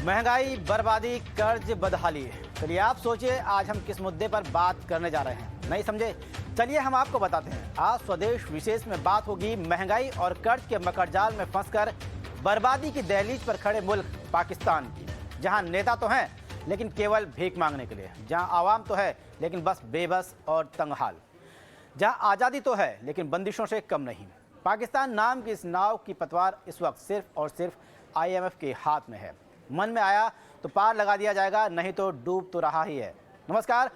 महंगाई, बर्बादी, कर्ज, बदहाली। चलिए आप सोचिए आज हम किस मुद्दे पर बात करने जा रहे हैं। नहीं समझे? चलिए हम आपको बताते हैं। आज स्वदेश विशेष में बात होगी महंगाई और कर्ज के मकड़जाल में फंसकर बर्बादी की दहलीज पर खड़े मुल्क पाकिस्तान की, जहां नेता तो हैं लेकिन केवल भीख मांगने के लिए, जहां आवाम तो है लेकिन बस बेबस और तंगहाल, जहां आज़ादी तो है लेकिन बंदिशों से कम नहीं। पाकिस्तान नाम की इस नाव की पतवार इस वक्त सिर्फ और सिर्फ IMF के हाथ में है। मन में आया तो पार लगा दिया जाएगा, नहीं तो डूब तो रहा ही है। नमस्कार,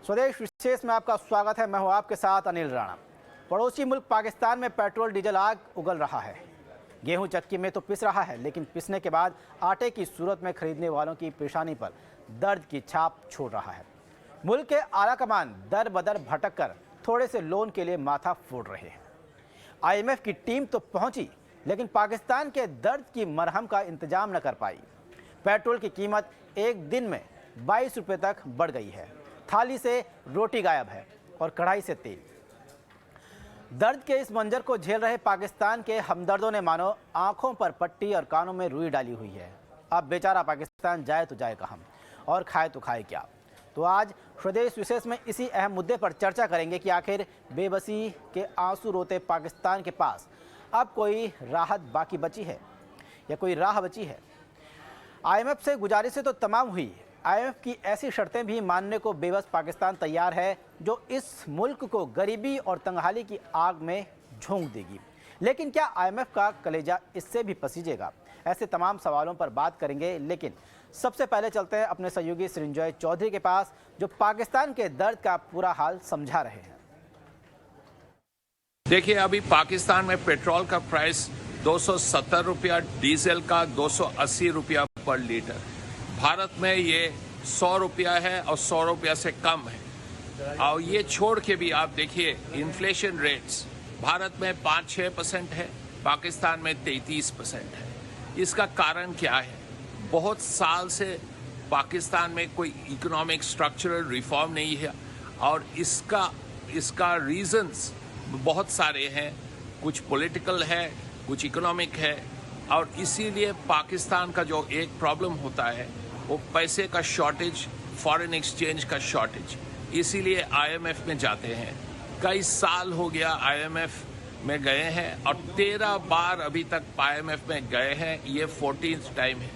स्वदेश विशेष में आपका स्वागत है। मैं हूं आपके साथ अनिल राणा। पड़ोसी मुल्क पाकिस्तान में पेट्रोल डीजल आग उगल रहा है। गेहूं चक्की में तो पिस रहा है, लेकिन पिसने के बाद आटे की सूरत में खरीदने वालों की पेशानी पर दर्द की छाप छोड़ रहा है। मुल्क के आला कमान दर बदर भटक कर थोड़े से लोन के लिए माथा फोड़ रहे हैं। IMF की टीम तो पहुंची, लेकिन पाकिस्तान के दर्द की मरहम का इंतजाम न कर पाई। पेट्रोल की कीमत एक दिन में 22 रुपये तक बढ़ गई है। थाली से रोटी गायब है और कढ़ाई से तेल। दर्द के इस मंजर को झेल रहे पाकिस्तान के हमदर्दों ने मानो आंखों पर पट्टी और कानों में रुई डाली हुई है। अब बेचारा पाकिस्तान जाए तो जाए कहाँ और खाए तो खाए क्या। तो आज स्वदेश विशेष में इसी अहम मुद्दे पर चर्चा करेंगे कि आखिर बेबसी के आंसू रोते पाकिस्तान के पास अब कोई राहत बाकी बची है या कोई राह बची है। IMF से गुजारिशें तो तमाम हुई। IMF की ऐसी शर्तें भी मानने को बेबस पाकिस्तान तैयार है जो इस मुल्क को गरीबी और तंगहाली की आग में झोंक देगी। लेकिन क्या IMF का कलेजा इससे भी पसीजेगा? ऐसे तमाम सवालों पर बात करेंगे, लेकिन सबसे पहले चलते हैं अपने सहयोगी सृंजॉय चौधरी के पास, जो पाकिस्तान के दर्द का पूरा हाल समझा रहे हैं। देखिए, अभी पाकिस्तान में पेट्रोल का प्राइस 270 रुपया, डीजल का 280 रुपया पर लीटर। भारत में ये 100 रुपया है और 100 रुपया से कम है। और ये छोड़ के भी आप देखिए, इन्फ्लेशन रेट्स भारत में 5-6% है, पाकिस्तान में 33% है। इसका कारण क्या है? बहुत साल से पाकिस्तान में कोई इकोनॉमिक स्ट्रक्चरल रिफॉर्म नहीं है और इसका रीजंस बहुत सारे हैं। कुछ पॉलिटिकल है, कुछ इकोनॉमिक है, और इसीलिए पाकिस्तान का जो एक प्रॉब्लम होता है वो पैसे का शॉर्टेज, फॉरेन एक्सचेंज का शॉर्टेज। इसीलिए IMF में जाते हैं। कई साल हो गया IMF में गए हैं और 13 बार अभी तक IMF में गए हैं। ये 14th टाइम है।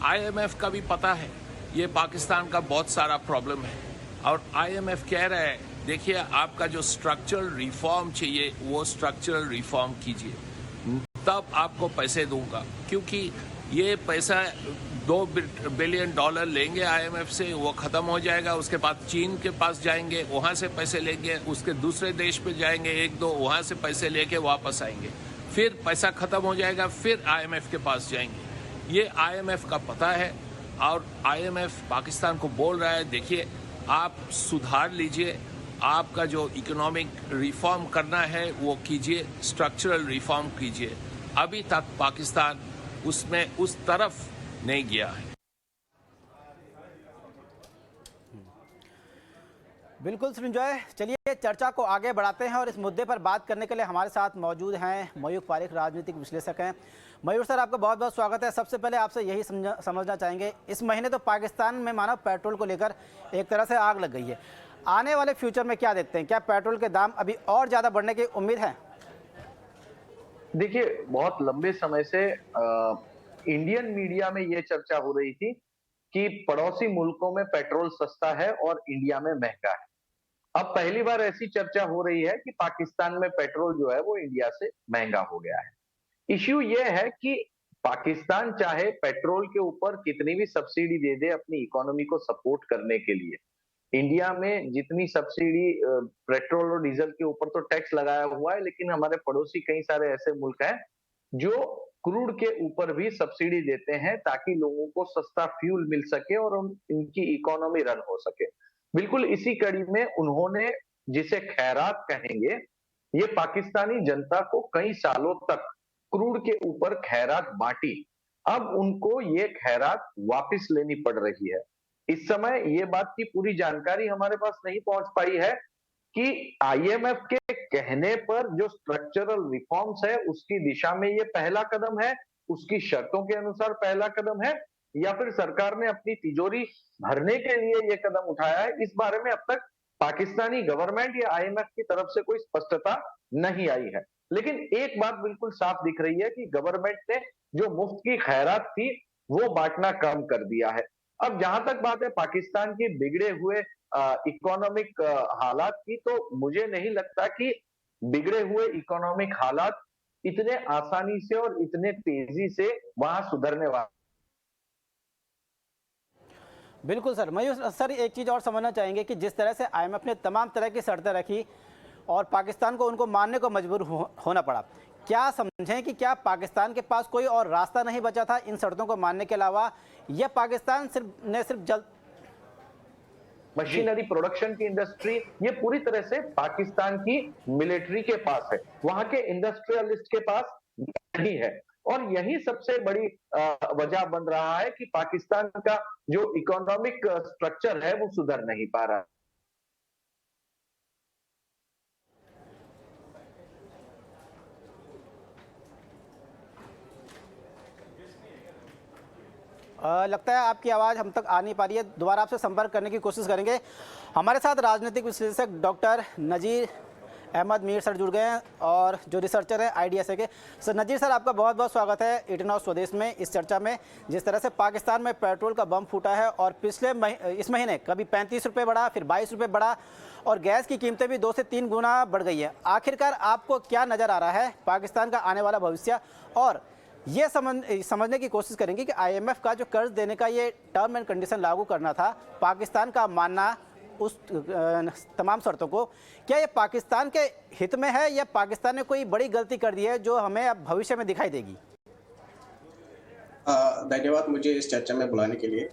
IMF का भी पता है ये पाकिस्तान का बहुत सारा प्रॉब्लम है और IMF कह रहा है, देखिए आपका जो स्ट्रक्चरल रिफॉर्म चाहिए वो स्ट्रक्चरल रिफॉर्म कीजिए, तब आपको पैसे दूंगा। क्योंकि ये पैसा $2 बिलियन लेंगे IMF से, वो ख़त्म हो जाएगा। उसके बाद चीन के पास जाएंगे, वहाँ से पैसे लेंगे, उसके दूसरे देश पे जाएंगे 1-2, वहाँ से पैसे लेके वापस आएंगे। फिर पैसा ख़त्म हो जाएगा, फिर IMF के पास जाएंगे। ये IMF का पता है और IMF पाकिस्तान को बोल रहा है, देखिए आप सुधार लीजिए, आपका जो इकोनॉमिक रिफॉर्म करना है वो कीजिए, स्ट्रक्चरल रिफॉर्म कीजिए। अभी तक पाकिस्तान उसमें उस तरफ नहीं गया है। बिल्कुल सृंजॉय, चलिए चर्चा को आगे बढ़ाते हैं और इस मुद्दे पर बात करने के लिए हमारे साथ मौजूद हैं मयूर पारिक, राजनीतिक विश्लेषक हैं। मयूर सर, आपका बहुत बहुत स्वागत है। सबसे पहले आपसे यही समझना चाहेंगे, इस महीने तो पाकिस्तान में मानो पेट्रोल को लेकर एक तरह से आग लग गई है। आने वाले फ्यूचर में क्या देखते हैं? क्या पेट्रोल के दाम अभी और ज़्यादा बढ़ने की उम्मीद है? देखिए, बहुत लंबे समय से इंडियन मीडिया में ये चर्चा हो रही थी कि पड़ोसी मुल्कों में पेट्रोल सस्ता है और इंडिया में महंगा है। अब पहली बार ऐसी चर्चा हो रही है कि पाकिस्तान में पेट्रोल जो है वो इंडिया से महंगा हो गया है। इश्यू ये है कि पाकिस्तान चाहे पेट्रोल के ऊपर कितनी भी सब्सिडी दे दे अपनी इकोनॉमी को सपोर्ट करने के लिए, इंडिया में जितनी सब्सिडी पेट्रोल और डीजल के ऊपर तो टैक्स लगाया हुआ है, लेकिन हमारे पड़ोसी कई सारे ऐसे मुल्क हैं जो क्रूड के ऊपर भी सब्सिडी देते हैं ताकि लोगों को सस्ता फ्यूल मिल सके और इनकी इकोनॉमी रन हो सके। बिल्कुल इसी कड़ी में उन्होंने, जिसे खैरात कहेंगे, ये पाकिस्तानी जनता को कई सालों तक क्रूड के ऊपर खैरात बांटी। अब उनको ये खैरात वापस लेनी पड़ रही है। इस समय ये बात की पूरी जानकारी हमारे पास नहीं पहुंच पाई है कि IMF के कहने पर जो स्ट्रक्चरल रिफॉर्म्स है उसकी दिशा में ये पहला कदम है, उसकी शर्तों के अनुसार पहला कदम है, या फिर सरकार ने अपनी तिजोरी भरने के लिए ये कदम उठाया है, इस बारे में अब तक पाकिस्तानी गवर्नमेंट या आईएमएफ की तरफ से कोई स्पष्टता नहीं आई है। लेकिन एक बात बिल्कुल साफ दिख रही है कि गवर्नमेंट ने जो मुफ्त की खैरात थी वो बांटना कम कर दिया है। अब जहां तक बात है पाकिस्तान के बिगड़े हुए इकोनॉमिक हालात की, तो मुझे नहीं लगता कि बिगड़े हुए इकोनॉमिक हालात इतने आसानी से और इतने तेजी से वहां सुधरने वाले। बिल्कुल सर। मयूर सर, एक चीज़ और समझना चाहेंगे कि जिस तरह से आईएमएफ ने तमाम तरह की शर्तें रखी और पाकिस्तान को उनको मानने को मजबूर होना पड़ा, क्या समझें कि क्या पाकिस्तान के पास कोई और रास्ता नहीं बचा था इन शर्तों को मानने के अलावा, या पाकिस्तान सिर्फ जल्द मशीनरी प्रोडक्शन की इंडस्ट्री ये पूरी तरह से पाकिस्तान की मिलिट्री के पास है, वहां के इंडस्ट्रियलिस्ट के पास नहीं है। और यही सबसे बड़ी वजह बन रहा है कि पाकिस्तान का जो इकोनॉमिक स्ट्रक्चर है वो सुधर नहीं पा रहा। लगता है आपकी आवाज़ हम तक आ नहीं पा रही है, दोबारा आपसे संपर्क करने की कोशिश करेंगे। हमारे साथ राजनीतिक विश्लेषक डॉक्टर नज़ीर अहमद मीर सर जुड़ गए हैं और जो रिसर्चर हैं IDSA के। सर नज़ीर सर, आपका बहुत बहुत स्वागत है 18 हाउस स्वदेश में। इस चर्चा में जिस तरह से पाकिस्तान में पेट्रोल का बम फूटा है और इस महीने कभी 35 रुपये बढ़ा, फिर 22 रुपये बढ़ा और गैस की कीमतें भी 2 से 3 गुना बढ़ गई है। आखिरकार आपको क्या नज़र आ रहा है पाकिस्तान का आने वाला भविष्य, और ये समझने की कोशिश करेंगे कि IMF का जो कर्ज देने का ये टर्म एंड कंडीशन लागू करना था, पाकिस्तान का मानना उस तमाम शर्तों को, क्या ये पाकिस्तान के हित में है या पाकिस्तान ने कोई बड़ी गलती कर दी है जो हमें अब भविष्य में दिखाई देगी? धन्यवाद मुझे इस चर्चा में बुलाने के लिए।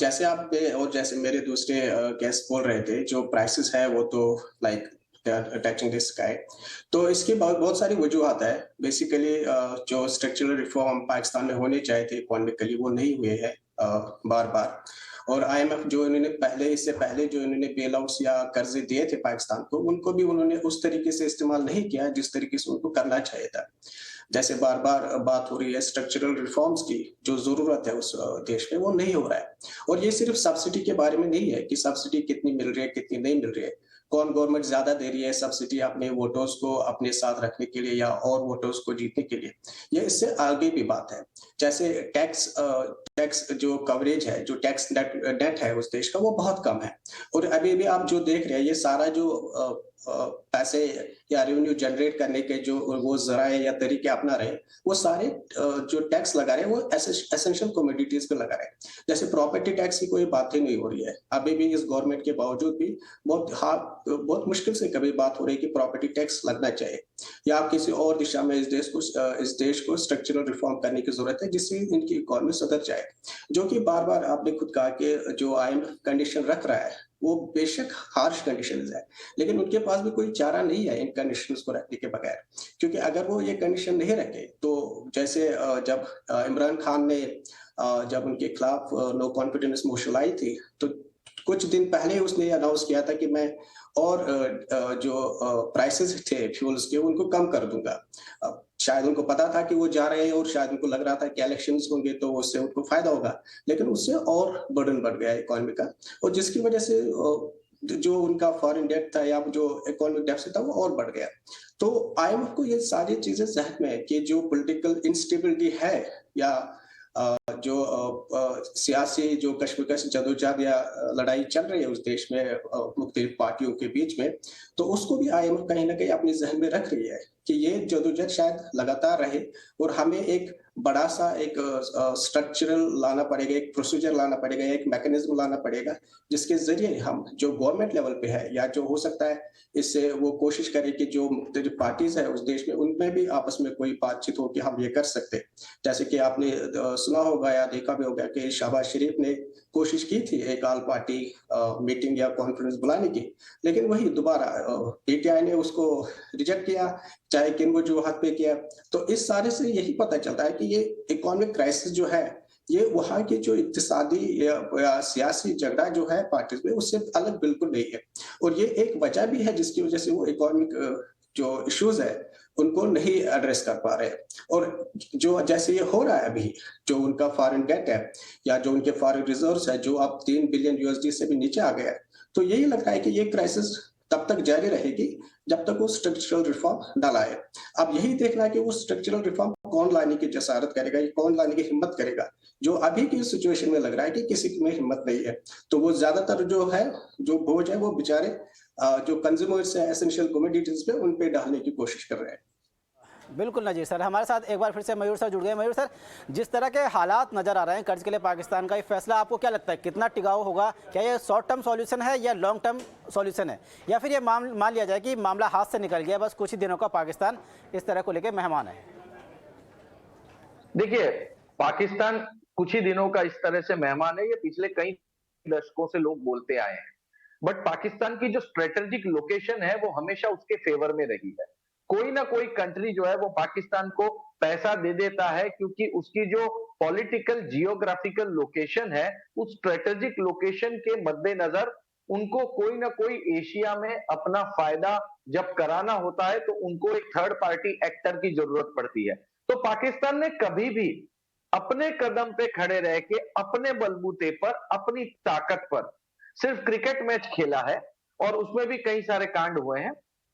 जैसे आप और जैसे मेरे दूसरे गेस्ट बोल रहे थे, जो प्राइसेस है वो तो लाइक टचिंग द स्काई, तो इसकी बहुत सारी वजूहत है। बेसिकली जो स्ट्रक्चरल रिफॉर्म पाकिस्तान में होने चाहिए थे इकोनॉमिकली, वो नहीं हुए हैं बार बार। और IMF जो इन्होंने इससे पहले जो इन्होंने बेल आउट्स या कर्जे दिए थे पाकिस्तान को, उनको भी उन्होंने उस तरीके से इस्तेमाल नहीं किया जिस तरीके से उनको करना चाहिए था। जैसे बार बार बात हो रही है स्ट्रक्चरल रिफॉर्म्स की, जो जरूरत है उस देश में वो नहीं हो रहा है। और ये सिर्फ सब्सिडी के बारे में नहीं है कि सब्सिडी कितनी मिल रही है कितनी नहीं मिल रही है, कौन गवर्नमेंट ज्यादा दे रही है सब्सिडी अपने वोटर्स को अपने साथ रखने के लिए या और वोटर्स को जीतने के लिए, ये इससे आगे भी बात है। जैसे टैक्स जो कवरेज है, जो टैक्स डेट है उस देश का, वो बहुत कम है। और अभी भी आप जो देख रहे हैं, ये सारा जो पैसे या रेवेन्यू जनरेट करने के जो वो जराए या तरीके अपना रहे, वो सारे जो टैक्स लगा रहे हैं वो एसेंशियल कमोडिटीज पे लगा रहे हैं। जैसे प्रॉपर्टी टैक्स की कोई बात ही नहीं हो रही है अभी भी, इस गवर्नमेंट के बावजूद भी बहुत मुश्किल से कभी बात हो रही है कि प्रॉपर्टी टैक्स लगना चाहिए, या आप किसी और दिशा में इस देश को स्ट्रक्चरल रिफॉर्म करने की जरूरत है जिससे इनकी इकोनॉमी सुधर जाए। जो कि बार बार आपने खुद कहा कि जो IMF कंडीशन रख रहा है वो बेशक हार्श कंडीशंस है, लेकिन उनके पास भी कोई चारा नहीं है इन कंडीशंस को रखने के बगैर। क्योंकि अगर वो ये कंडीशन नहीं रखे, तो जैसे जब इमरान खान ने जब उनके खिलाफ नो कॉन्फिडेंस मोशन आई थी, तो कुछ दिन पहले उसने अनाउंस किया था कि मैं और जो प्राइसेस थे फ्यूल्स के उनको कम कर दूंगा। शायद उनको पता था कि वो जा रहे हैं और शायद उनको लग रहा था कि इलेक्शंस होंगे तो उससे उनको फायदा होगा, लेकिन उससे और बर्डन बढ़ गया इकोनॉमी का, और जिसकी वजह से जो उनका फॉरेन डेट था या जो इकोनॉमिक डेफिसिट था वो और बढ़ गया। तो IMF को ये सारी चीजें जहन में है कि जो पॉलिटिकल इंस्टेबिलिटी है या जो सियासी जो कश्मकश जदोजहद या लड़ाई चल रही है उस देश में मुख्तलिफ पार्टियों के बीच में, तो उसको भी IMF कहीं ना कहीं अपने जहन में रख रही है कि ये जदोजहद शायद लगातार रहे और हमें एक बड़ा सा एक स्ट्रक्चरल लाना पड़ेगा, एक प्रोसीजर लाना पड़ेगा, एक मैकेनिज्म लाना पड़ेगा जिसके जरिए हम जो गवर्नमेंट लेवल पे है या जो हो सकता है इससे वो कोशिश करें कि जो मुख्तलिफ पार्टीज है उस देश में उनमें भी आपस में कोई बातचीत हो कि हम ये कर सकते। जैसे कि आपने सुना होगा या देखा भी होगा कि शहबाज शरीफ ने कोशिश की थी एक ऑल पार्टी मीटिंग या कॉन्फ्रेंस बुलाने की, लेकिन वही दोबारा PTI ने उसको रिजेक्ट किया, चाहे किन वजूहत पे किया। तो इस सारे से यही पता चलता है कि ये इकोनॉमिक क्राइसिस जो है ये वहां की जो इक्तिसादी या सियासी झगड़ा जो है पार्टीज में उससे अलग बिल्कुल नहीं है। और ये एक वजह भी है जिसकी वजह से वो इकोनॉमिक जो इश्यूज है उनको नहीं एड्रेस कर पा रहे। और जो जैसे ये हो रहा है अभी, जो उनका फॉरेन डेट है या जो उनके फॉरेन रिजर्व्स है, जो अब 3 बिलियन यूएसडी से भी नीचे आ गया है, तो यही लग रहा है कि ये क्राइसिस तब तक जारी रहेगी जब तक वो स्ट्रक्चरल रिफॉर्म ना लाए। अब यही देखना है कि वो स्ट्रक्चरल रिफॉर्म कौन लाने की जसारत करेगा, या कौन लाने की हिम्मत करेगा। जो अभी की सिचुएशन में लग रहा है कि किसी में हिम्मत नहीं है, तो वो ज्यादातर जो है, जो बोझ है, वो बेचारे जो कंज्यूमर्स है, एसेंशियल कमोडिटीज पे, उन पे डालने की कोशिश कर रहे हैं। बिल्कुल नजीर सर, हमारे साथ एक बार फिर से मयूर सर जुड़ गए। मयूर सर, जिस तरह के हालात नज़र आ रहे हैं कर्ज के लिए पाकिस्तान का, ये फैसला आपको क्या लगता है कितना टिकाऊ होगा? क्या ये शॉर्ट टर्म सॉल्यूशन है या लॉन्ग टर्म सॉल्यूशन है, या फिर ये मान लिया जाए कि मामला हाथ से निकल गया, बस कुछ ही दिनों का पाकिस्तान इस तरह को लेकर मेहमान है? देखिए, पाकिस्तान कुछ ही दिनों का इस तरह से मेहमान है, ये पिछले कई दशकों से लोग बोलते आए हैं। बट पाकिस्तान की जो स्ट्रेटेजिक लोकेशन है वो हमेशा उसके फेवर में रही है। कोई ना कोई कंट्री जो है वो पाकिस्तान को पैसा दे देता है, क्योंकि उसकी जो पॉलिटिकल जियोग्राफिकल लोकेशन है, उस स्ट्रेटेजिक लोकेशन के मद्देनजर उनको कोई ना कोई एशिया में अपना फायदा जब कराना होता है तो उनको एक थर्ड पार्टी एक्टर की जरूरत पड़ती है। तो पाकिस्तान ने कभी भी अपने कदम पे खड़े रह के अपने बलबूते पर, अपनी ताकत पर सिर्फ क्रिकेट मैच खेला है, और उसमें भी कई सारे कांड हुए हैं।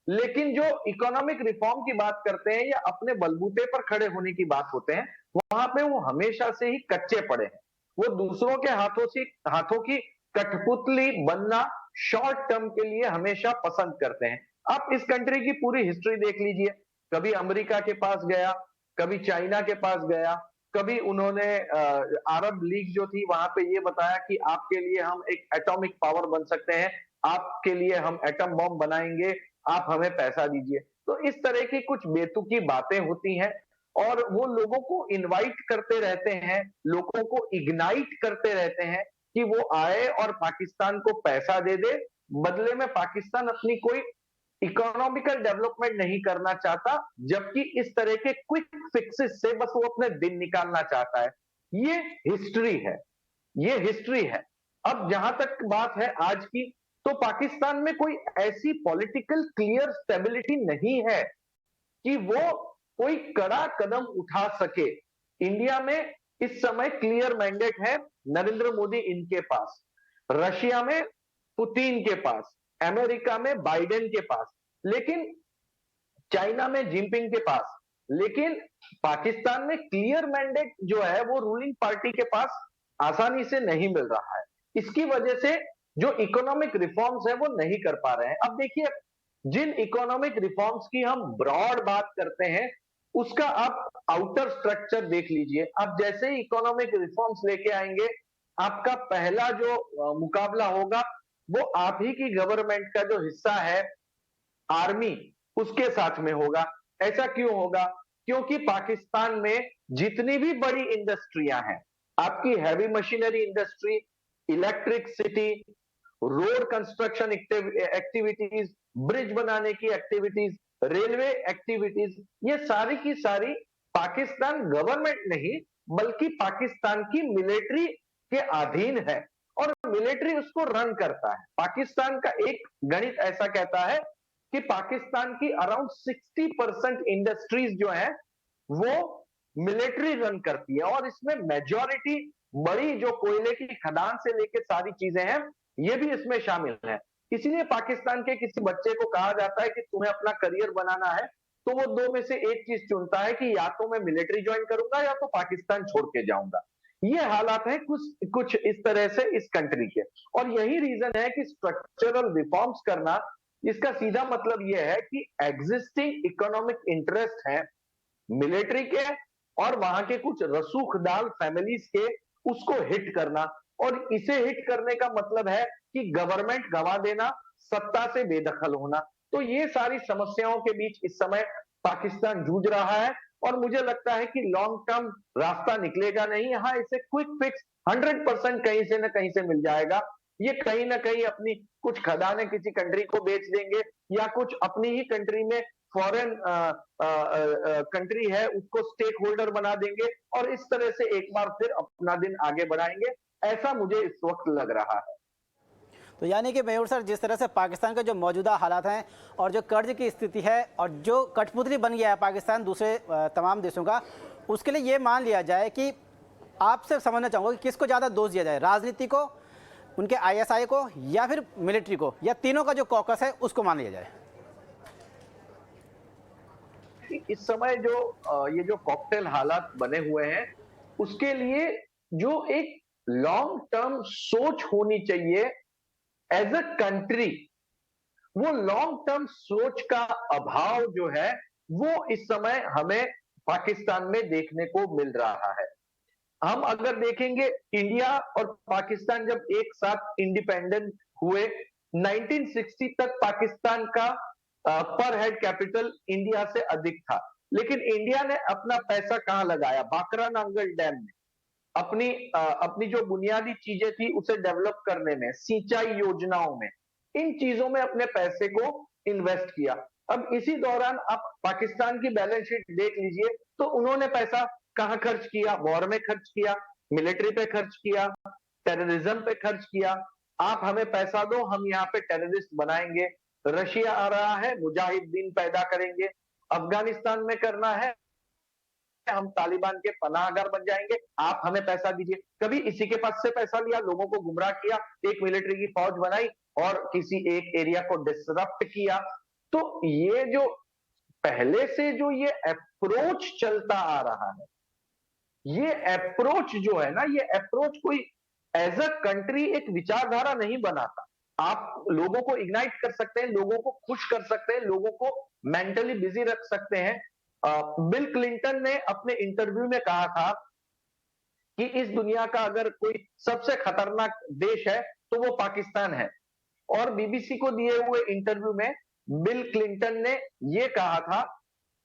लेकिन जो इकोनॉमिक रिफॉर्म की बात करते हैं या अपने बलबूते पर खड़े होने की बात होते हैं, वहां पे वो हमेशा से ही कच्चे पड़े हैं। वो दूसरों के हाथों की कठपुतली बनना शॉर्ट टर्म के लिए हमेशा पसंद करते हैं। आप इस कंट्री की पूरी हिस्ट्री देख लीजिए, कभी अमेरिका के पास गया, कभी चाइना के पास गया, कभी उन्होंने अरब लीग जो थी वहां पे ये बताया कि आपके लिए हम एक एटॉमिक पावर बन सकते हैं, आपके लिए हम एटम बम बनाएंगे, आप हमें पैसा दीजिए। तो इस तरह की कुछ बेतुकी बातें होती हैं, और वो लोगों को इनवाइट करते रहते हैं, लोगों को इग्नाइट करते रहते हैं कि वो आए और पाकिस्तान को पैसा दे दे। बदले में पाकिस्तान अपनी कोई इकोनॉमिकल डेवलपमेंट नहीं करना चाहता, जबकि इस तरह के क्विक फिक्सेस से बस वो अपने दिन निकालना चाहता है। ये हिस्ट्री है, ये हिस्ट्री है। अब जहां तक बात है आज की, तो पाकिस्तान में कोई ऐसी पॉलिटिकल क्लियर स्टेबिलिटी नहीं है कि वो कोई कड़ा कदम उठा सके। इंडिया में इस समय क्लियर मैंडेट है नरेंद्र मोदी इनके पास, रशिया में पुतिन के पास, अमेरिका में बाइडेन के पास, लेकिन चाइना में जिनपिंग के पास। लेकिन पाकिस्तान में क्लियर मैंडेट जो है वो रूलिंग पार्टी के पास आसानी से नहीं मिल रहा है। इसकी वजह से जो इकोनॉमिक रिफॉर्म्स है वो नहीं कर पा रहे हैं। अब देखिए, जिन इकोनॉमिक रिफॉर्म्स की हम ब्रॉड बात करते हैं, उसका आप आउटर स्ट्रक्चर देख लीजिए। आप जैसे ही इकोनॉमिक रिफॉर्म्स लेके आएंगे, आपका पहला जो मुकाबला होगा वो आप ही की गवर्नमेंट का जो हिस्सा है आर्मी, उसके साथ में होगा। ऐसा क्यों होगा? क्योंकि पाकिस्तान में जितनी भी बड़ी इंडस्ट्रियां हैं, आपकी heavy machinery industry, electricity, road construction activities, bridge बनाने की एक्टिविटीज, रेलवे एक्टिविटीज, ये सारी की सारी पाकिस्तान गवर्नमेंट नहीं बल्कि पाकिस्तान की मिलिट्री के अधीन है, और मिलिट्री उसको रन करता है। पाकिस्तान का एक गणित ऐसा कहता है कि पाकिस्तान की अराउंड 60% इंडस्ट्रीज जो है वो मिलिट्री रन करती है, और इसमें मेजॉरिटी बड़ी जो कोयले की खदान से लेकर सारी चीजें हैं ये भी इसमें शामिल है। इसीलिए पाकिस्तान के किसी बच्चे को कहा जाता है कि तुम्हें अपना करियर बनाना है, तो वो दो में से एक चीज चुनता है कि या तो मैं मिलिट्री ज्वाइन करूंगा या तो पाकिस्तान छोड़ के जाऊंगा। ये हालात है कुछ इस तरह से इस कंट्री के, और यही रीजन है कि स्ट्रक्चरल रिफॉर्म्स करना, इसका सीधा मतलब यह है कि एग्जिस्टिंग इकोनॉमिक इंटरेस्ट है मिलिट्री के और वहां के कुछ रसूखदार फैमिलीज के, उसको हिट करना। और इसे हिट करने का मतलब है कि गवर्नमेंट गवा देना, सत्ता से बेदखल होना। तो ये सारी समस्याओं के बीच इस समय पाकिस्तान जूझ रहा है, और मुझे लगता है कि लॉन्ग टर्म रास्ता निकलेगा नहीं। हाँ, इसे क्विक फिक्स 100% कहीं से ना कहीं से मिल जाएगा। ये कहीं ना कहीं अपनी कुछ खदानें किसी कंट्री को बेच देंगे, या कुछ अपनी ही कंट्री में फॉरेन कंट्री है उसको स्टेक होल्डर बना देंगे, और इस तरह से एक बार फिर अपना दिन आगे बढ़ाएंगे। ऐसा मुझे इस वक्त लग रहा है। तो यानी कि मयूर सर, जिस तरह से पाकिस्तान के जो मौजूदा हालात हैं और जो कर्ज की स्थिति है और जो कठपुतली बन गया है पाकिस्तान दूसरे तमाम देशों का, उसके लिए ये मान लिया जाए कि आपसे समझना चाहूँगा कि किसको ज़्यादा दोष दिया जाए, राजनीति को, उनके आईएसआई को, या फिर मिलिट्री को, या तीनों का जो कॉकस है उसको मान लिया जाए? इस समय जो ये जो कॉकटेल हालात बने हुए हैं, उसके लिए जो एक लॉन्ग टर्म सोच होनी चाहिए एज अ कंट्री, वो लॉन्ग टर्म सोच का अभाव जो है वो इस समय हमें पाकिस्तान में देखने को मिल रहा है। हम अगर देखेंगे, इंडिया और पाकिस्तान जब एक साथ इंडिपेंडेंट हुए, 1960 तक पाकिस्तान का पर हेड कैपिटल इंडिया से अधिक था, लेकिन इंडिया ने अपना पैसा कहां लगाया? बाकरा नांगल डैम में, अपनी जो बुनियादी चीजें थी उसे डेवलप करने में, सिंचाई योजनाओं में, इन चीजों में अपने पैसे को इन्वेस्ट किया। अब इसी दौरान आप पाकिस्तान की बैलेंस शीट देख लीजिए, तो उन्होंने पैसा कहां खर्च किया? वॉर में खर्च किया, मिलिट्री पे खर्च किया, टेररिज्म पे खर्च किया। आप हमें पैसा दो, हम यहाँ पे टेररिस्ट बनाएंगे। रशिया आ रहा है, मुजाहिदीन पैदा करेंगे। अफगानिस्तान में करना है, हम तालिबान के पनाहगार बन जाएंगे, आप हमें पैसा दीजिए। कभी इसी के पास से पैसा लिया, लोगों को गुमराह किया, एक मिलिट्री की फौज बनाई और किसी एक एरिया को डिसरप्ट किया। तो ये जो पहले से जो ये अप्रोच चलता आ रहा है, ये अप्रोच जो है ना, ये अप्रोच कोई एज अ कंट्री एक विचारधारा नहीं बनाता। आप लोगों को इग्नाइट कर सकते हैं, लोगों को खुश कर सकते हैं, लोगों को मेंटली बिजी रख सकते हैं। बिल क्लिंटन ने अपने इंटरव्यू में कहा था कि इस दुनिया का अगर कोई सबसे खतरनाक देश है तो वो पाकिस्तान है। और बीबीसी को दिए हुए इंटरव्यू में बिल क्लिंटन ने ये कहा था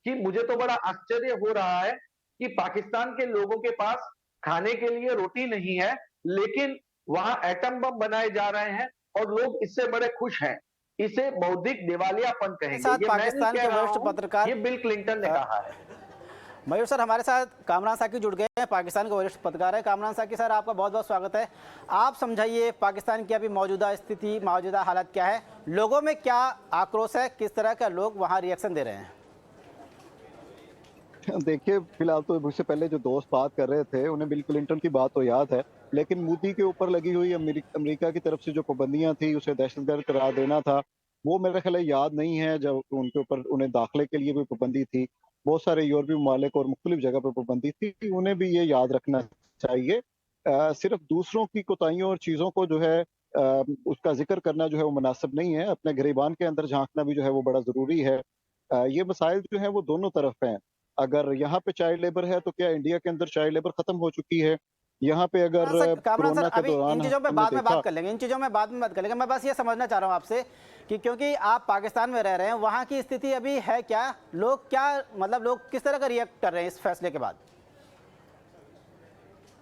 कि मुझे तो बड़ा आश्चर्य हो रहा है कि पाकिस्तान के लोगों के पास खाने के लिए रोटी नहीं है, लेकिन वहां एटम बम बनाए जा रहे हैं और लोग इससे बड़े खुश हैं। इसे बौद्धिक दिवालियापन कहेंगे। ये मैं नहीं कह रहा हूं, ये बिल क्लिंटन ने कहा है। मयूर सर, हमारे साथ कामरान साकी जुड़ गए हैं, पाकिस्तान के वरिष्ठ पत्रकार है। कामरान साकी सर, आपका बहुत बहुत स्वागत है। आप समझाइए पाकिस्तान की अभी मौजूदा स्थिति, मौजूदा हालत क्या है, लोगों में क्या आक्रोश है, किस तरह का लोग वहां रिएक्शन दे रहे हैं? देखिए, फिलहाल तो मुझसे पहले जो दोस्त बात कर रहे थे उन्हें बिल क्लिंटन की बात तो याद है, लेकिन मोदी के ऊपर लगी हुई अमेरिका की तरफ से जो पाबंदियां थी, उसे दहशतगर्द करार देना था, वो मेरे ख्याल याद नहीं है। जब उनके ऊपर उन्हें दाखिले के लिए भी पाबंदी थी, बहुत सारे यूरोपीय ममालिक और मुख्तलिफ जगह पर पाबंदी थी, उन्हें भी ये याद रखना चाहिए। सिर्फ दूसरों की कोताहियों और चीज़ों को जो है उसका जिक्र करना जो है वो मुनासिब नहीं है। अपने गिरेबान के अंदर झांकना भी जो है वो बड़ा ज़रूरी है। ये मसाइल जो है वो दोनों तरफ हैं। अगर यहाँ पे चाइल्ड लेबर है तो क्या इंडिया के अंदर चाइल्ड लेबर खत्म हो चुकी है? यहाँ पे अगर कोरोना के दौरान इन चीज़ों पे बाद में बात कर लेंगे, मैं बस ये समझना चाह रहा हूँ आपसे कि क्योंकि आप पाकिस्तान में रह रहे हैं, वहाँ की स्थिति अभी है क्या, लोग क्या, मतलब लोग किस तरह का रिएक्ट कर रहे हैं इस फैसले के बाद?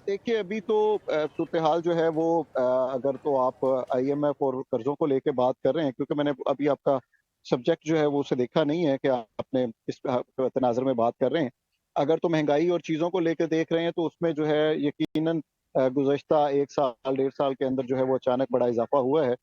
देखिए, अभी तो सूरत हाल जो है वो अगर तो आप IMF और कर्जों को लेके बात कर रहे हैं, क्योंकि मैंने अभी आपका सब्जेक्ट जो है वो उसे देखा नहीं है कि आपने इस तनाज़र में बात कर रहे हैं। अगर तो महंगाई और चीज़ों को लेकर देख रहे हैं तो उसमें जो है यकीनन गुज़श्ता 1 साल 1.5 साल के अंदर जो है वो अचानक बड़ा इजाफा हुआ है।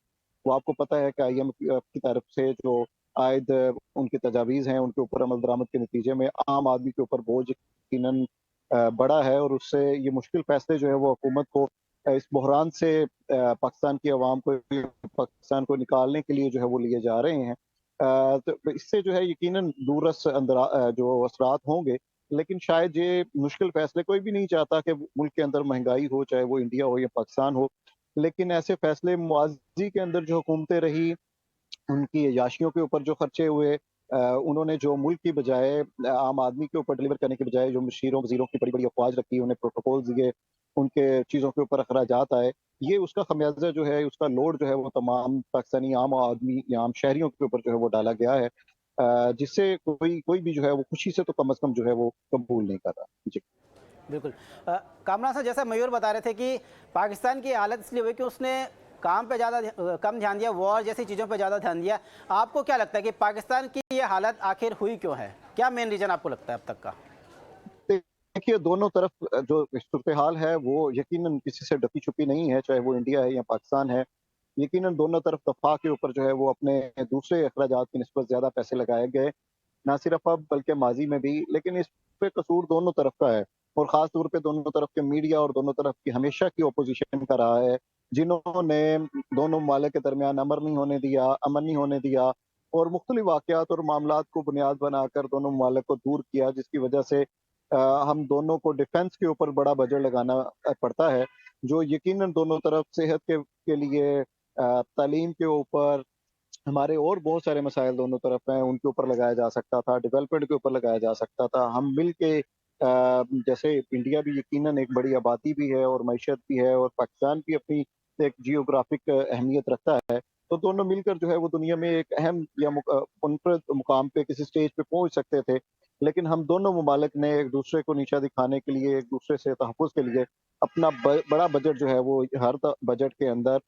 वो आपको पता है कि IMF की तरफ से जो आयद उनकी तजावीज़ हैं, उनके ऊपर अमल दरामद के नतीजे में आम आदमी के ऊपर बोझ यकीनन बड़ा है, और उससे ये मुश्किल फैसले जो है वो हुकूमत को इस बहरान से पाकिस्तान की आवाम को, पाकिस्तान को निकालने के लिए जो है वो लिए जा रहे हैं। तो इससे जो है यकीनन दूरस जो असरात होंगे, लेकिन शायद ये मुश्किल फैसले, कोई भी नहीं चाहता कि मुल्क के अंदर महंगाई हो, चाहे वो इंडिया हो या पाकिस्तान हो, लेकिन ऐसे फैसले मुआजी के अंदर जो हुकूमतें रही, उनकी अयाशियों के ऊपर जो खर्चे हुए, उन्होंने जो मुल्क की बजाय आम आदमी के ऊपर डिलीवर करने के बजाय जो मशीरों वजीरों की बड़ी बड़ी अफवाज रखी, उन्हें प्रोटोकॉल दिए, उनके चीज़ों के ऊपर अखराजात आए, ये उसका खमियाजा जो है, उसका लोड जो है वो तमाम पाकिस्तानी आम आदमी या आम शहरियों के ऊपर जो है वो डाला गया है, जिससे कोई भी जो है वो खुशी से तो कम अज़ कम जो है वो कबूल नहीं कर रहा। जी बिल्कुल। कामरान साहब, जैसा मयूर बता रहे थे कि पाकिस्तान की हालत इसलिए हुई कि उसने काम पे ज़्यादा कम ध्यान दिया, वॉर जैसी चीज़ों पे ज़्यादा ध्यान दिया। आपको क्या लगता है कि पाकिस्तान की ये हालत आखिर हुई क्यों है? क्या मेन रीज़न आपको लगता है अब तक का? देखिए, दोनों तरफ जो सूरत हाल है वो यकीनन किसी से ढकी छुपी नहीं है, चाहे वो इंडिया है या पाकिस्तान है। यकीनन दोनों तरफ दफा के ऊपर जो है वो अपने दूसरे अखराजात की निस्बत ज़्यादा पैसे लगाए गए, ना सिर्फ अब बल्कि माजी में भी। लेकिन इस पे कसूर दोनों तरफ का है, और ख़ास तौर पे दोनों तरफ के मीडिया और दोनों तरफ की हमेशा की अपोजिशन का रहा है, जिन्होंने दोनों ममालिक के दरमियान अमन नहीं होने दिया, और मुख्तलिफ वाक़यात और मामलात को बुनियाद बनाकर दोनों ममालिक को दूर किया, जिसकी वजह से हम दोनों को डिफेंस के ऊपर बड़ा बजट लगाना पड़ता है, जो यकीनन दोनों तरफ सेहत के लिए, तालीम के ऊपर, हमारे और बहुत सारे मसाइल दोनों तरफ हैं, उनके ऊपर लगाया जा सकता था, डेवलपमेंट के ऊपर लगाया जा सकता था। हम मिल के जैसे इंडिया भी यकीनन एक बड़ी आबादी भी है और मईशत भी है, और पाकिस्तान भी अपनी एक जियोग्राफिक अहमियत रखता है, तो दोनों मिलकर जो है वो दुनिया में एक अहम या मुनफरद मुकाम पे किसी स्टेज पे पहुंच सकते थे। लेकिन हम दोनों ममालिक ने एक दूसरे को नीचा दिखाने के लिए, एक दूसरे से तहफ़्फ़ुज़ के लिए अपना बड़ा बजट जो है वो हर बजट के अंदर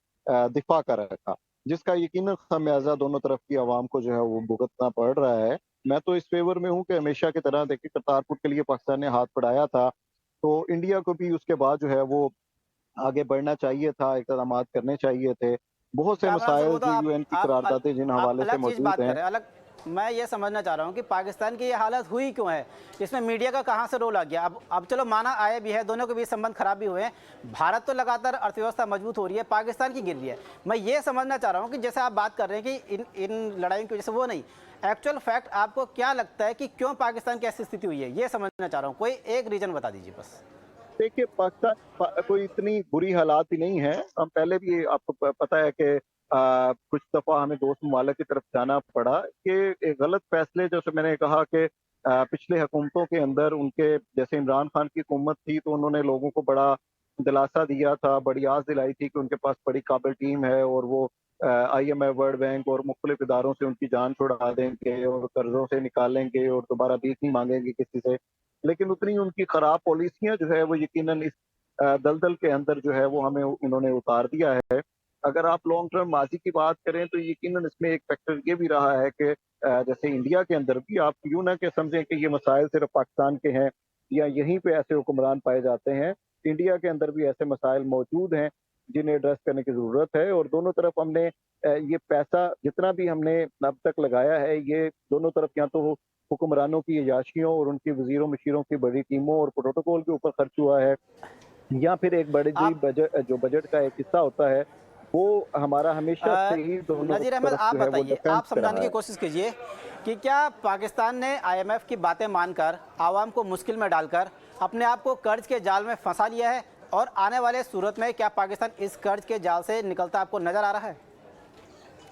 दिफा कर रखा, जिसका यकीनन खामियाजा दोनों तरफ की आवाम को जो है वो भुगतना पड़ रहा है। मैं तो इस फेवर में हूँ कि हमेशा की तरह देखिए, करतारपुर के लिए पाकिस्तान ने हाथ बढ़ाया था, तो इंडिया को भी उसके बाद जो है वो आगे बढ़ना चाहिए था, इक़दामात करने चाहिए थे। बहुत से कामरान साहब, मसाइल वो तो जो यूएन की करारदादें जिन आप हवाले से अलग चीज़ मौजूद बात कर हैं। रहे हैं, अलग। मैं ये समझना चाह रहा हूँ कि पाकिस्तान की ये हालत हुई क्यों है, इसमें मीडिया का कहाँ से रोल आ गया। अब चलो माना आया भी है, दोनों के बीच संबंध खराब भी हुए हैं, भारत तो लगातार अर्थव्यवस्था मजबूत हो रही है, पाकिस्तान की गिर रही है। मैं ये समझना चाह रहा हूँ कि जैसे आप बात कर रहे हैं कि इन लड़ाइयों की वजह से, वो नहीं, एक्चुअल फैक्ट आपको क्या लगता है कि क्यों पाकिस्तान की ऐसी स्थिति हुई है, ये समझना चाह रहा हूँ। कोई एक रीजन बता दीजिए बस। देखिए, पाकिस्तान कोई इतनी बुरी हालात ही नहीं है। हम पहले भी, आपको पता है कि कुछ दफ़ा हमें दोस्त ममालिक की तरफ जाना पड़ा कि एक गलत फैसले, जैसे मैंने कहा कि पिछले हुकूमतों के अंदर उनके, जैसे इमरान खान की हुकूमत थी, तो उन्होंने लोगों को बड़ा दिलासा दिया था, बड़ी आस दिलाई थी कि उनके पास बड़ी काबिल टीम है, और वो IMF, वर्ल्ड बैंक और मुख्तलिफ इदारों से उनकी जान छुड़ा देंगे और कर्जों से निकालेंगे और दोबारा भीख नहीं मांगेंगे किसी से। लेकिन उतनी उनकी खराब पॉलिसियां जो है वो यकीनन इस दलदल के अंदर जो है वो हमें उन्होंने उतार दिया है। अगर आप लॉन्ग टर्म माजी की बात करें तो यकीनन इसमें एक फैक्टर ये भी रहा है कि जैसे इंडिया के अंदर भी आप यूं ना कि समझें कि ये मसाइल सिर्फ पाकिस्तान के हैं या यहीं पे ऐसे हुक्मरान पाए जाते हैं। इंडिया के अंदर भी ऐसे मसाइल मौजूद हैं जिन्हें एड्रेस करने की ज़रूरत है, और दोनों तरफ हमने ये पैसा जितना भी हमने अब तक लगाया है, ये दोनों तरफ या तो हुक्मरानों की अयाशियों और उनके वजीरों मशीरों की बड़ी टीमों और प्रोटोकॉल के ऊपर खर्च हुआ है, या फिर एक बड़ी आप बजट का एक हिस्सा होता है, वो हमारा हमेशा अ, से ही दोनों नज़ीर अहमद, तरफ आप जो है वो बताइए, डिफेंस आप कर समझाने रहा की है। कोशिश कीजिए कि क्या पाकिस्तान ने IMF की बातें मानकर आवाम को मुश्किल में डालकर अपने आप को कर्ज के जाल में फंसा लिया है, और आने वाले सूरत में क्या पाकिस्तान इस कर्ज के जाल से निकलता आपको नजर आ रहा है,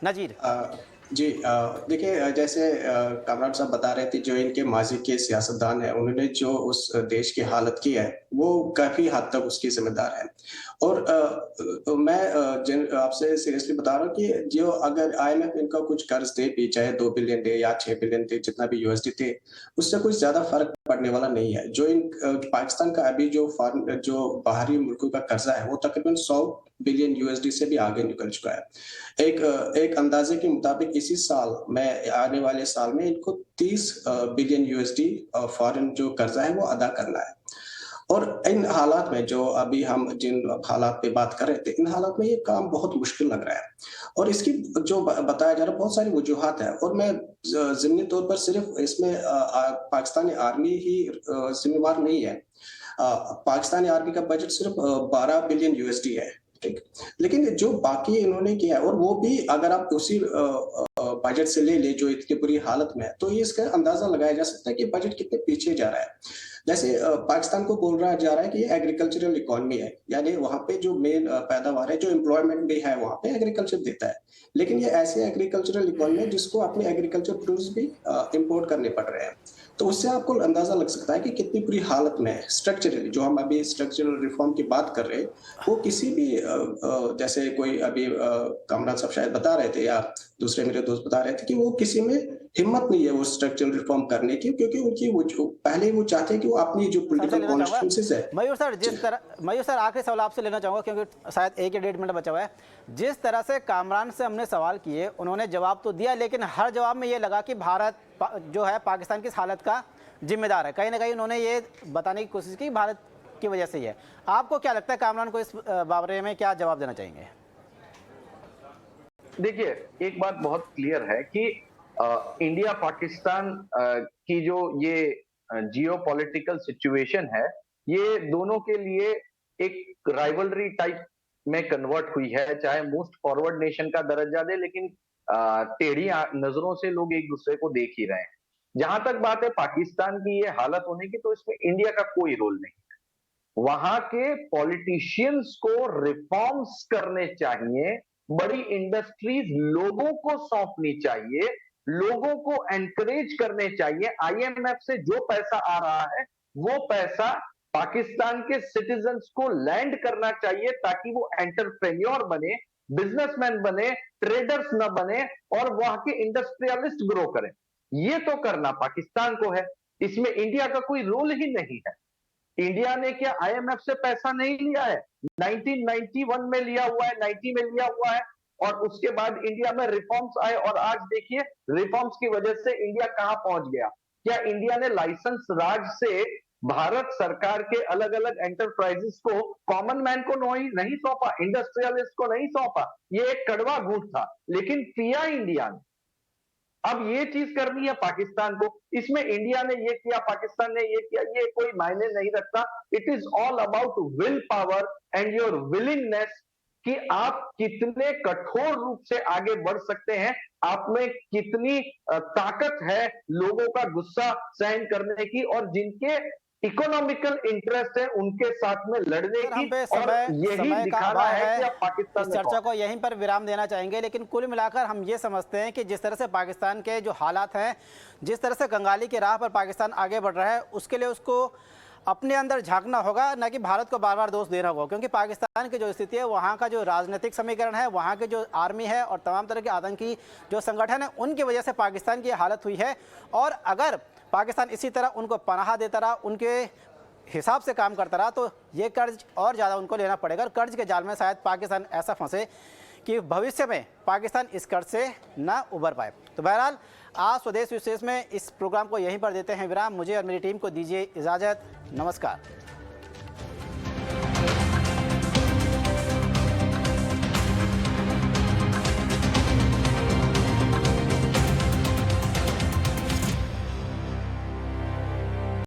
नजीर? जी, देखिए, जैसे कामरान साहब बता रहे थे, जो इनके माजी के सियासतदान हैं, उन्होंने जो उस देश की हालत की है, वो काफ़ी हद तक उसकी ज़िम्मेदार है। और मैं आपसे सीरियसली बता रहा हूँ कि जो अगर IMF इनका कुछ कर्ज दे भी, चाहे 2 बिलियन दे या 6 बिलियन दे, जितना भी USD दे, उससे कुछ ज़्यादा फ़र्क पड़ने वाला नहीं है। जो पाकिस्तान का अभी जो बाहरी मुल्कों का कर्जा है, वो तकरीबन 100 बिलियन USD से भी आगे निकल चुका है। एक अंदाजे के मुताबिक इसी साल में, आने वाले साल में इनको 30 बिलियन USD फॉरेन जो कर्जा है वो अदा करना है। और इन हालात में, जो अभी हम जिन हालात पे बात कर रहे थे, इन हालात में ये काम बहुत मुश्किल लग रहा है, और इसकी जो बताया जा रहा है, बहुत सारी वजूहात है, और मैं ज़िमनी तौर पर सिर्फ इसमें पाकिस्तानी आर्मी ही जिम्मेवार नहीं है। पाकिस्तानी आर्मी का बजट सिर्फ 12 बिलियन USD है, ठीक। लेकिन जो बाकी इन्होंने किया है, और वो भी अगर आप उसी बजट से ले जो इतनी बुरी हालत में है, तो ये इसका अंदाजा लगाया जा सकता है कि बजट कितने पीछे जा रहा है। जैसे पाकिस्तान को बोल रहा जा रहा है कि ये एग्रीकल्चरल इकोनॉमी है, यानी वहां पे जो मेन पैदावार है, जो एम्प्लॉयमेंट भी है, वहां पे एग्रीकल्चर देता है। लेकिन ये ऐसे एग्रीकल्चरल इकोनॉमी है जिसको अपने एग्रीकल्चर प्रोड्यूस भी इंपोर्ट करने पड़ रहे हैं। तो उससे आपको अंदाजा लग सकता है कि कितनी बुरी हालत में है स्ट्रक्चरली। जो हम अभी स्ट्रक्चरल रिफॉर्म की बात कर रहे हैं, वो किसी भी जैसे कोई अभी कामरान साहब शायद बता रहे थे, या दूसरे मेरे दोस्त बता रहे थे, कि वो किसी में हिम्मत नहीं है वो स्ट्रक्चरल रिफॉर्म करने की, क्योंकि उनकी वो पहले वो चाहते हैं कि वो अपनी जो पॉलिटिकल कॉन्स्टिट्यूंसीज है। मयूर सर, आखिरी सवाल आपसे लेना चाहूँगा, क्योंकि शायद 1 या 1.5 मिनट बचा हुआ है। जिस तरह से कामरान से हमने सवाल किए, उन्होंने जवाब तो दिया, लेकिन हर जवाब में ये लगा कि भारत जो है पाकिस्तान की इस हालत का जिम्मेदार है। कहीं ना कहीं उन्होंने ये बताने की कोशिश की भारत की वजह से ही है। आपको क्या लगता है, कामरान को इस बारे में क्या जवाब देना चाहेंगे? देखिए, एक बात बहुत क्लियर है कि इंडिया पाकिस्तान की जो ये जियो पॉलिटिकल सिचुएशन है, ये दोनों के लिए एक राइवलरी टाइप में कन्वर्ट हुई है। चाहे मोस्ट फॉरवर्ड नेशन का दर्जा दे, लेकिन टेढ़ी नजरों से लोग एक दूसरे को देख ही रहे हैं। जहां तक बात है पाकिस्तान की ये हालत होने की, तो इसमें इंडिया का कोई रोल नहीं। वहां के पॉलिटिशियंस को रिफॉर्म्स करने चाहिए, बड़ी इंडस्ट्रीज लोगों को सौंपनी चाहिए, लोगों को एनकरेज करने चाहिए। आईएमएफ से जो पैसा आ रहा है वो पैसा पाकिस्तान के सिटीजन्स को लैंड करना चाहिए, ताकि वो एंटरप्रेन्योर बने, बिजनेसमैन बने, ट्रेडर्स न बने और वहां के इंडस्ट्रियलिस्ट ग्रो करें। ये तो करना पाकिस्तान को है, इसमें इंडिया का कोई रोल ही नहीं है। इंडिया ने क्या आईएमएफ से पैसा नहीं लिया है? 1991 में लिया हुआ है, 90 में लिया हुआ है, और उसके बाद इंडिया में रिफॉर्म्स आए और आज देखिए रिफॉर्म्स की वजह से इंडिया कहां पहुंच गया। क्या इंडिया ने लाइसेंस राज से भारत सरकार के अलग अलग एंटरप्राइजेस को, कॉमन मैन को नहीं सौंपा, इंडस्ट्रियलिस्ट को नहीं सौंपा? ये एक कड़वा घूंट था, लेकिन किया इंडिया ने। अब ये चीज करनी है पाकिस्तान को, इसमें इंडिया ने ये किया, पाकिस्तान ने ये किया, ये कोई मायने नहीं रखता। It is all about will power and your willingness, कि आप कितने कठोर रूप से आगे बढ़ सकते हैं, आप में कितनी ताकत है लोगों का गुस्सा सहन करने की, और जिनके इकोनॉमिकल इंटरेस्ट है उनके साथ में लड़ने की, और यही दिखाना है कि आप पाकिस्तान इस चर्चा को यहीं पर विराम देना चाहेंगे। लेकिन कुल मिलाकर हम ये समझते हैं कि जिस तरह से पाकिस्तान के जो हालात हैं, जिस तरह से कंगाली की राह पर पाकिस्तान आगे बढ़ रहा है, उसके लिए उसको अपने अंदर झांकना होगा, न कि भारत को बार बार दोष देना होगा। क्योंकि पाकिस्तान की जो स्थिति है, वहाँ का जो राजनीतिक समीकरण है, वहाँ के जो आर्मी है और तमाम तरह के आतंकी जो संगठन है, उनकी वजह से पाकिस्तान की हालत हुई है। और अगर पाकिस्तान इसी तरह उनको पनाह देता रहा, उनके हिसाब से काम करता रहा, तो ये कर्ज और ज़्यादा उनको लेना पड़ेगा। और कर्ज के जाल में शायद पाकिस्तान ऐसा फंसे कि भविष्य में पाकिस्तान इस कर्ज से ना उबर पाए। तो बहरहाल आज स्वदेश विशेष में इस प्रोग्राम को यहीं पर देते हैं विराम। मुझे और मेरी टीम को दीजिए इजाज़त। नमस्कार।